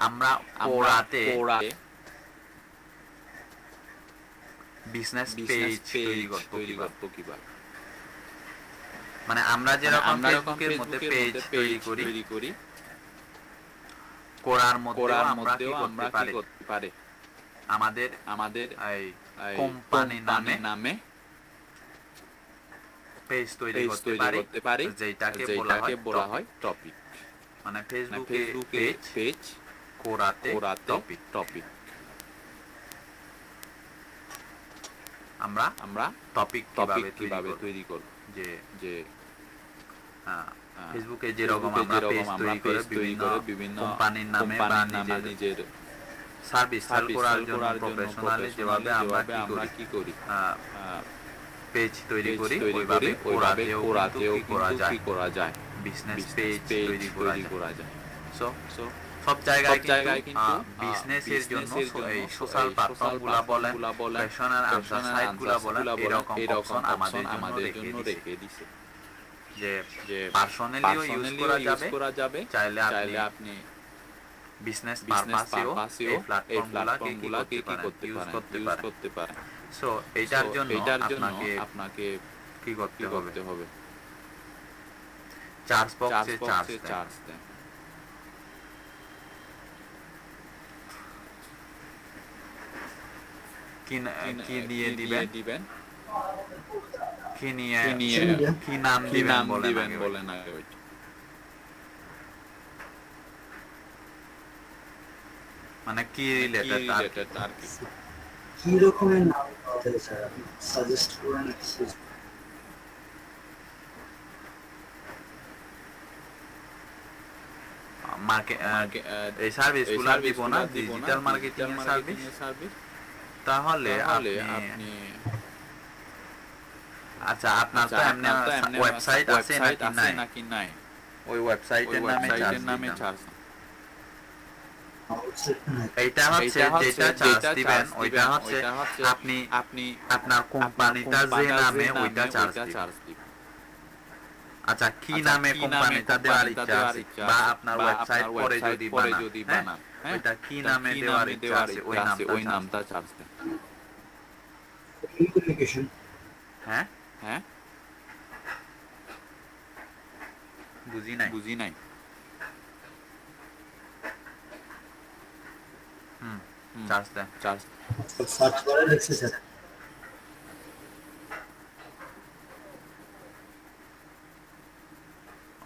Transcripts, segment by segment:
আমরা আমরা কোরাতে কোরাতে business business page page তৈরি তৈরি করব করব কিভাবে? মানে আমরা মানে যেরকম আমরা যখন ফেসবুকের মধ্যে ফেসবুকের পেজ মধ্যে তৈরি পেজ করি, তৈরি করি, কোরার মধ্যেও কোরার আমরা কি মধ্যেও করতে আমরা কি পারি, করতে পারি? আমাদের আমাদের এই এই কোম্পানি নামে নামে পেজ তৈরি পেজ করতে তৈরি পারি, করতে পারি, যেটাকে যেটাকে বলা টপিক। হয় টপিক। মানে মানে ফেসবুকে ফেসবুকে পেজ, পেজ, কোরাতে কোরাতে টপিক। টপিক। আমরা আমরা টপিক টপিক কিভাবে কিভাবে তৈরি করব? যে যে ফেসবুকে যেরকম ফেসবুকে আমরা যেরকম পেজ আমরা তৈরি পেজ তৈরি করে বিভিন্ন কোম্পানির নামে বা কোম্পানির নামে নিজের নিজের সার্ভিস সেল সার্ভিস করার সেল জন্য করার জন্য প্রফেশনালি প্রফেশনালি যেভাবে আমরা কি করি, পেজ তৈরি পেজ করি, তৈরি করি, ওইভাবে কোরাতেও কোরাতেও কি করা কিন্তু যায়, কি করা যায়, বিজনেস বিজনেস পেজ পেজ তৈরি করা যায়। সো সো সব সব জায়গায় জায়গায় কিন্তু বিজনেসের জন্য বিজনেসের জন্য এই সোশ্যাল প্ল্যাটফর্মগুলো বলেন, বলেন, প্রফেশনাল আনসার সাইটগুলো বলেন, এরকম এরকম অপশন অপশন আমাদের আমাদের জন্য জন্য রেখে রেখে দিছে, যে যে পার্সোনালিও ইউজ করা করা যাবে, চাইলে আপনি বিজনেস বিজনেস পারপাসেও পারপাসেও এই এই প্ল্যাটফর্মগুলোকে প্ল্যাটফর্মগুলোকে কি করতে ইউজ পারেন, করতে ইউজ পারেন। করতে পারেন। সো এটার জন্য আপনাকে কি কি করতে করতে হবে? চার্জ বক্সে চার্জ দেন। চার্জ দেন। কি দিয়ে দিবেন, কি নিয়ে কি নাম কি নাম দিবেন দিবেন বলেন বলেন আগে ওইটা। মানে কি রিলেটেড আর কি। কি রকমের নাম পাওয়া যায় স্যার, আপনি সাজেস্ট করেন একটু। এই সার্ভিসগুলো দিব না, ডিজিটাল মার্কেটিং এর সার্ভিস। তাহলে আপনি আচ্ছা, আপনার তো এমনি ওয়েবসাইট আছে নাকি নাই? ওই ওয়েবসাইটের নামে চার্জ এইটা হচ্ছে যেটা চার্জ দিবেন, ওইটা হচ্ছে আপনি আপনার কোম্পানিটা যে নামে ওইটা চার্জ দিবেন। আচ্ছা, কি নামে কোম্পানিটা দেওয়ার ইচ্ছা আছে বা আপনার ওয়েবসাইট পরে যদি বানান, ওইটা কি নামে দেওয়ার ইচ্ছা আছে ওই নামটা চার্জ দেন। হ্যাঁ হ্যাঁ, বুঝি নাই। চার্জ দেন। সার্চ করে দেখছি স্যার।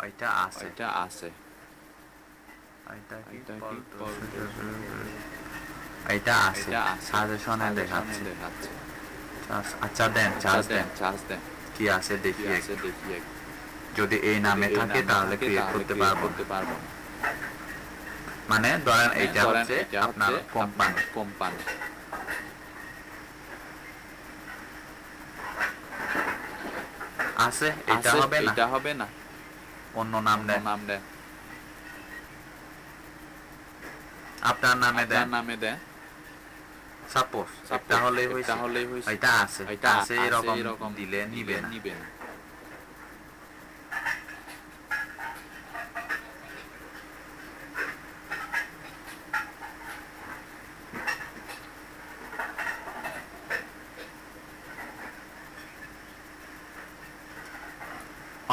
ওইটা আছে, এটা আছে সাজেশনে দেখাচ্ছে। আচ্ছা দেন, চার্জ দেন। কি আছে দেখি, যদি এই নামে থাকে তাহলে ক্রিয়েট করতে পারবো। মানে ধরেন এইটা হচ্ছে আপনার কোম্পানি। আছে, এটা হবে না, অন্য নাম দেন। আপনার নামে দেন। সাপোজ এটা হলেই হইছে, এটা আছে এরকম দিলে নিবে না।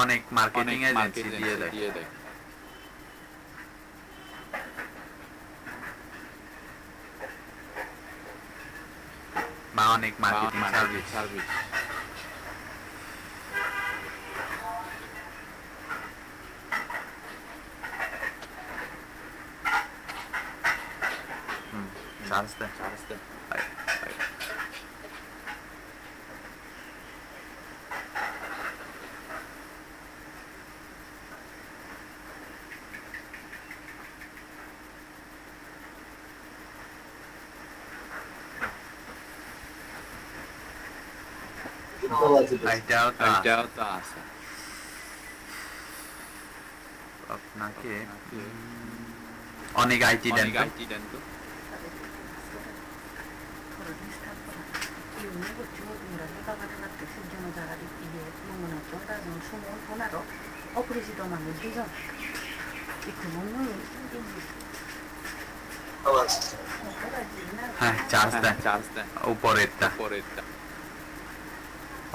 অনেক মার্কেটিং এজেন্সি দিয়ে দেয়। বা অনেক মার্কেটিং সার্ভিস। চার্জ দেন। এটাও তো আছে। আপনাকে অনেক আইটি দেন তো। আওয়াজ হ্যাঁ চার্জ দেন চার্জ দেন উপরেরটা পরেরটা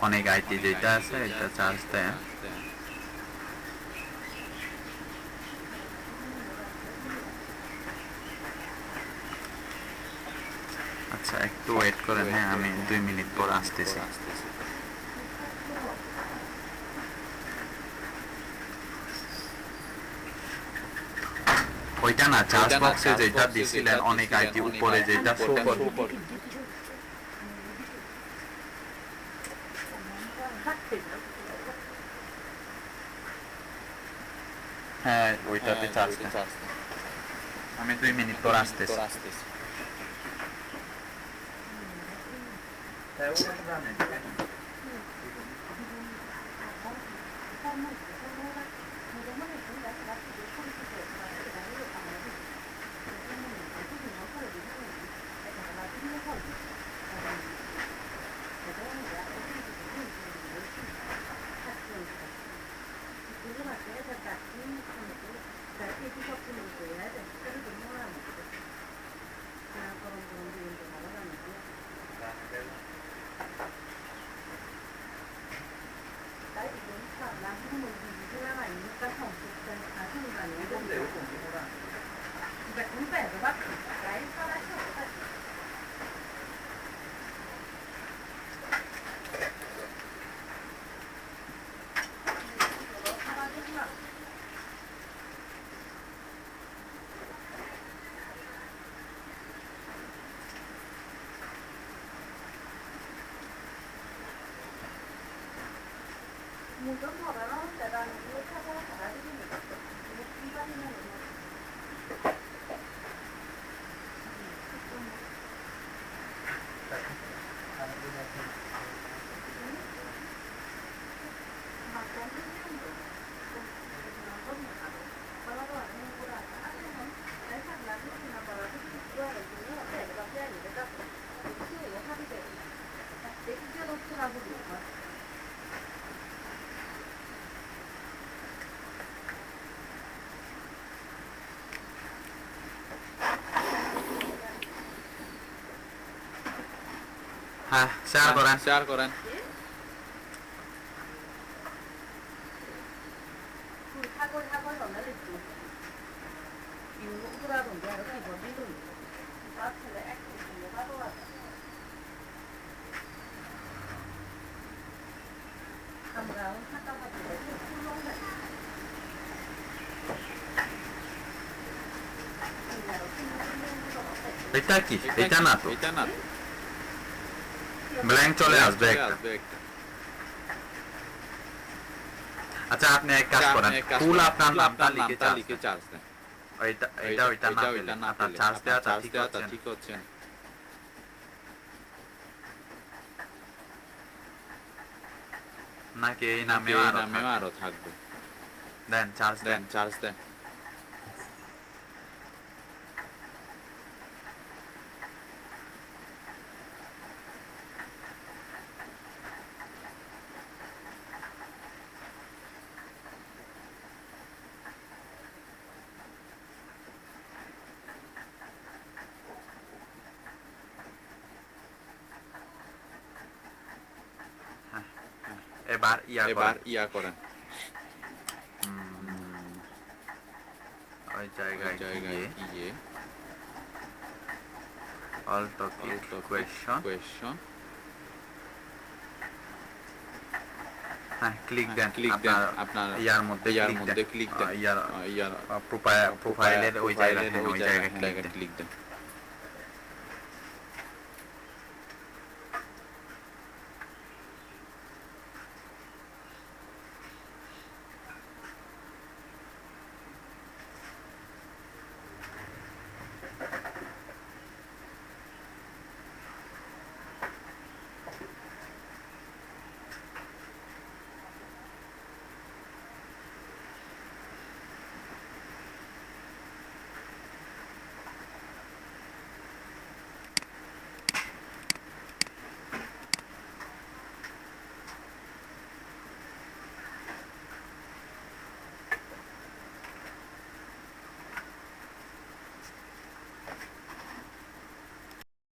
অনেক আইটি যেটা আছে এটা চার্জ দেন আচ্ছা একটু ওয়েট করেন হ্যাঁ আমি 2 মিনিট পর আসতেছি ওইটা না চার্জ বক্সে যেটা দিছিলেন অনেক আইটি উপরে যেটা শো করে হ্যাঁ ওইটাতে চার্জ দেন আমি 2 মিনিট পর আসতেছি হ্যাঁ শেয়ার করেন এটা কি এটা না তো এটা না ব্ল্যাঙ্ক চলে আসবে একটা। আসবে একটা আচ্ছা আপনি এক কাজ করেন ফুল আপনার নামটা লিখে চার্জ দেন এটা ওইটা না পেলে আপনার চার্জ দেওয়াটা ঠিক হচ্ছে নাকি এই নামে আরো থাকবে দেন চার্জ দেন চার্জ দেন এবার ইয়া করেন ওই জায়গায় গিয়ে অল্ট কোয়েশ্চন হ্যাঁ ক্লিক দেন আপনার ইয়ার মধ্যে ক্লিক দেন ইয়ার প্রোফাইলের ওই জায়গায় ক্লিক দেন